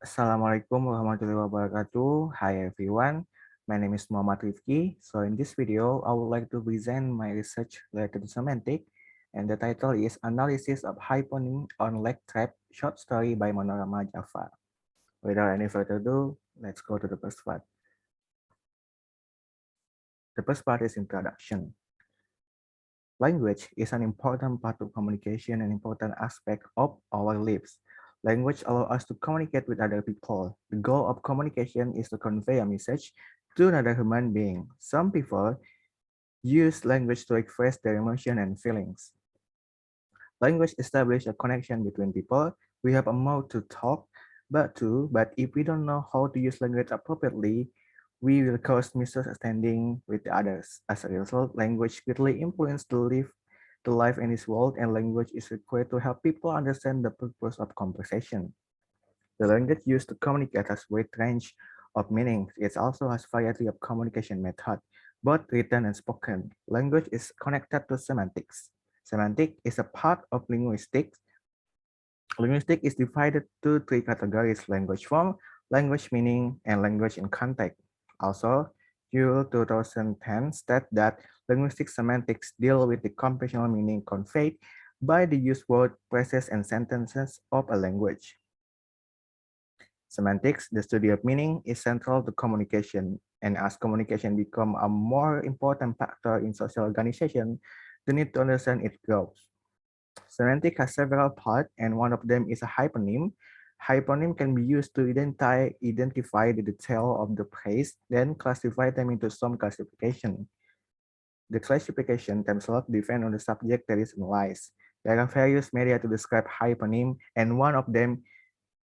Assalamualaikum warahmatullahi wabarakatuh. Hi everyone, my name is Muhammad Rifqi. So in this video, I would like to present my research related to semantic, and the title is Analysis of Hyponym on Leg Trap Short Story by Manorama Jafa. Without any further ado, let's go to the first part. The first part is introduction. Language is an important part of communication and important aspect of our lives. Language allows us to communicate with other people. The goal of communication is to convey a message to another human being. Some people use language to express their emotion and feelings. Language establishes a connection between people. We have a mouth to talk, but if we don't know how to use language appropriately, we will cause misunderstanding with others. As a result, language greatly influences the life in this world, and language is required to help people understand the purpose of conversation. The language used to communicate has wide range of meanings. It also has variety of communication methods, both written and spoken. Language is connected to semantics. Semantic is a part of linguistics. Linguistics is divided to three categories: language form, language meaning, and language in context. Also, Yule 2010 stated that linguistic semantics deal with the conventional meaning conveyed by the used words, phrases, and sentences of a language. Semantics, the study of meaning, is central to communication, and as communication becomes a more important factor in social organization, the need to understand it grows. Semantic has several parts, and one of them is a hyponym. Hyponym can be used to identify the detail of the phrase, then classify them into some classification. The classification themselves depend on the subject that is analyzed. There are various media to describe hyponym, and one of them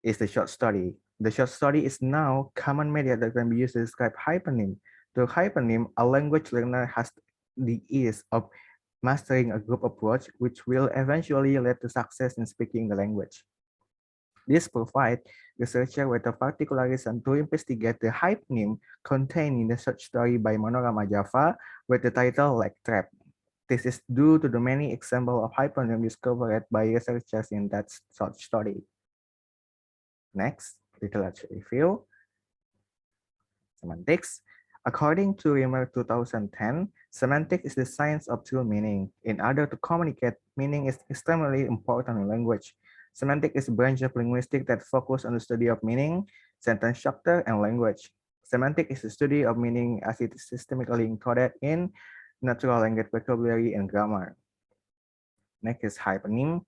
is the short story. The short story is now common media that can be used to describe hyponym. To hyponym, a language learner has the ease of mastering a group of words, which will eventually lead to success in speaking the language. This provides researchers with a particular reason to investigate the hyponym contained in the short story by Manorama Jafa with the title Leg Trap. This is due to the many examples of hyponym discovered by researchers in that short story. Next, literature review. Semantics. According to Rimmer 2010, semantics is the science of true meaning. In order to communicate, meaning is extremely important in language. Semantics is a branch of linguistics that focuses on the study of meaning, sentence structure, and language. Semantics is the study of meaning as it is systematically encoded in natural language vocabulary and grammar. Next is hyponym.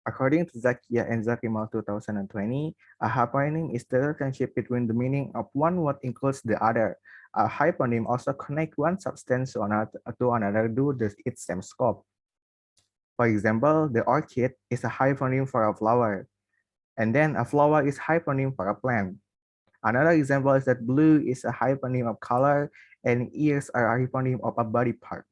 According to Zakia and Zakimal 2020, a hyponym is the relationship between the meaning of one word includes the other. A hyponym also connects one substance to another due to its same scope. For example, the orchid is a hyponym for a flower, and then a flower is hyponym for a plant. Another example is that blue is a hyponym of color, and ears are a hyponym of a body part.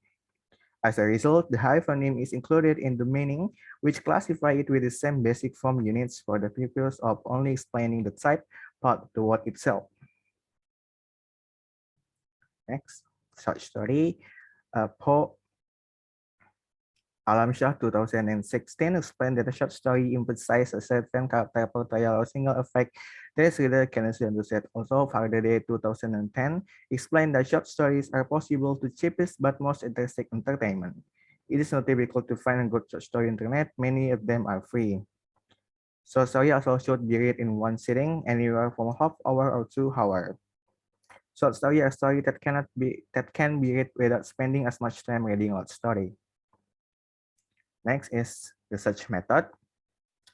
As a result, the hyponym is included in the meaning, which classify it with the same basic form units for the purpose of only explaining the type part of the word itself. Next, short story. Poe Alamshah 2016 explained that a short story emphasizes a certain character portrayal or single effect that reader can understand. Also, Faraday 2010 explained that short stories are possible to cheapest but most interesting entertainment. It is not difficult to find a good short story on the internet. Many of them are free. Short story also should be read in one sitting, anywhere from half hour or 2 hours. Short story are stories that can be read without spending as much time reading a story. Next is research method.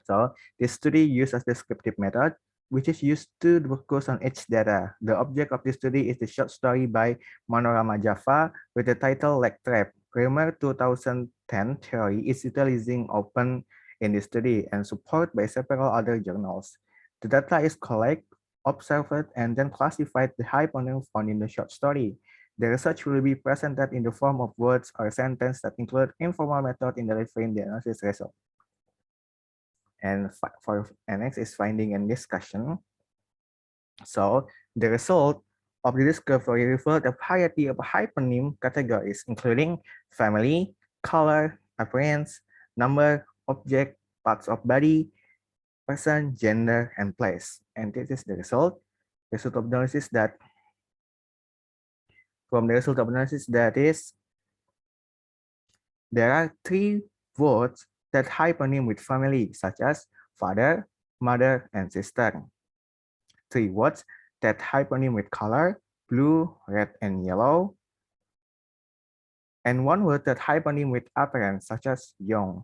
So this study uses descriptive method, which is used to focus on each data. The object of this study is the short story by Manorama Jafa with the title Leg Trap. Kramer 2010 theory is utilizing open in this study and supported by several other journals. The data is collected, observed, and then classified the hyponym found in the short story. The research will be presented in the form of words or sentences that include informal method in delivering the analysis result. And next is finding and discussion. So the result of the discovery revealed a variety of hyponym categories, including family, color, appearance, number, object, parts of body, person, gender, and place. And this is the result. Result of analysis that from the result of analysis that is there are 3 words that hyponym with family such as father, mother, and sister. 3 words that hyponym with color blue, red, and yellow. And 1 word that hyponym with appearance such as young.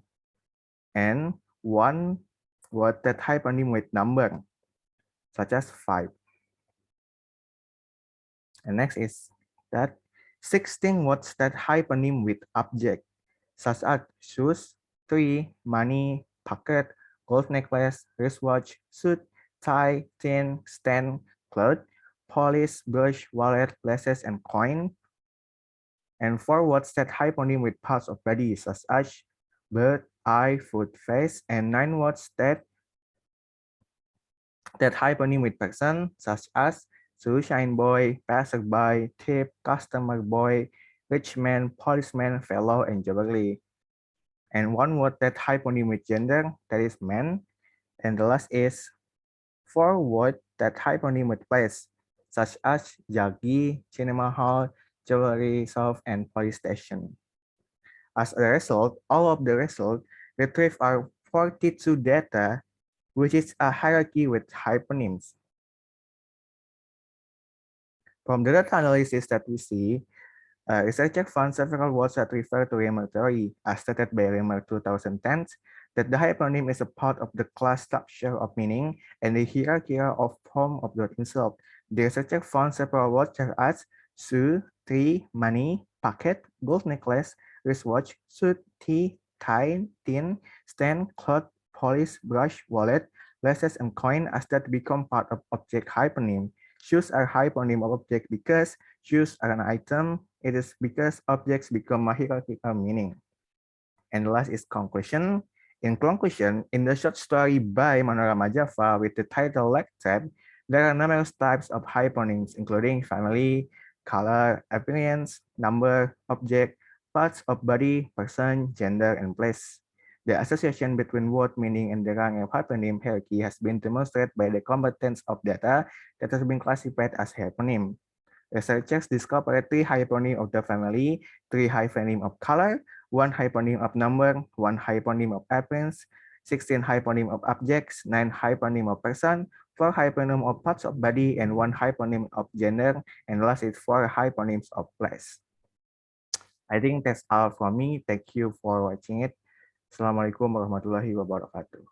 And 1 word that hyponym with number such as 5. And next is that 16 words that hyponym with object such as shoes, tree, money, pocket, gold necklace, wristwatch, suit, tie, tin, stand, cloth, polish, brush, wallet, glasses, and coin. And 4 words that hyponym with parts of body such as bird, eye, foot, face, and 9 words that hyponym with person such as sunshine boy, passerby, thief, customer boy, rich man, policeman, fellow, and jewelry. And 1 word that hyponym with gender, that is man. And the last is 4 words that hyponym with place, such as Yagi, cinema hall, jewelry shop, and police station. As a result, all of the results retrieved are 42 data, which is a hierarchy with hyponyms. From the data analysis that we see, researchers found several words that refer to Riemann theory, as stated by Riemann 2010, that the hyponym is a part of the class structure of meaning and the hierarchy of form of the word itself. The researchers found several words such as shoe, tree, money, pocket, gold necklace, wristwatch, suit, tea, tie, tin, stand, cloth, polish, brush, wallet, glasses, and coin as that become part of object hyponym. Shoes are hyponym of object because shoes are an item. It is because objects become a hierarchical meaning. And the last is conclusion. In conclusion, in the short story by Manorama Jafa with the title like that, there are numerous types of hyponyms, including family, color, appearance, number, object, parts of body, person, gender, and place. The association between word meaning and the rank of hyponym hierarchy has been demonstrated by the competence of data that has been classified as hyponym. Researchers discovered 3 hyponym of the family, 3 hyponym of color, 1 hyponym of number, 1 hyponym of appearance, 16 hyponym of objects, 9 hyponym of person, 4 hyponym of parts of body, and 1 hyponym of gender, and last is 4 hyponyms of place. I think that's all from me. Thank you for watching it. Assalamualaikum warahmatullahi wabarakatuh.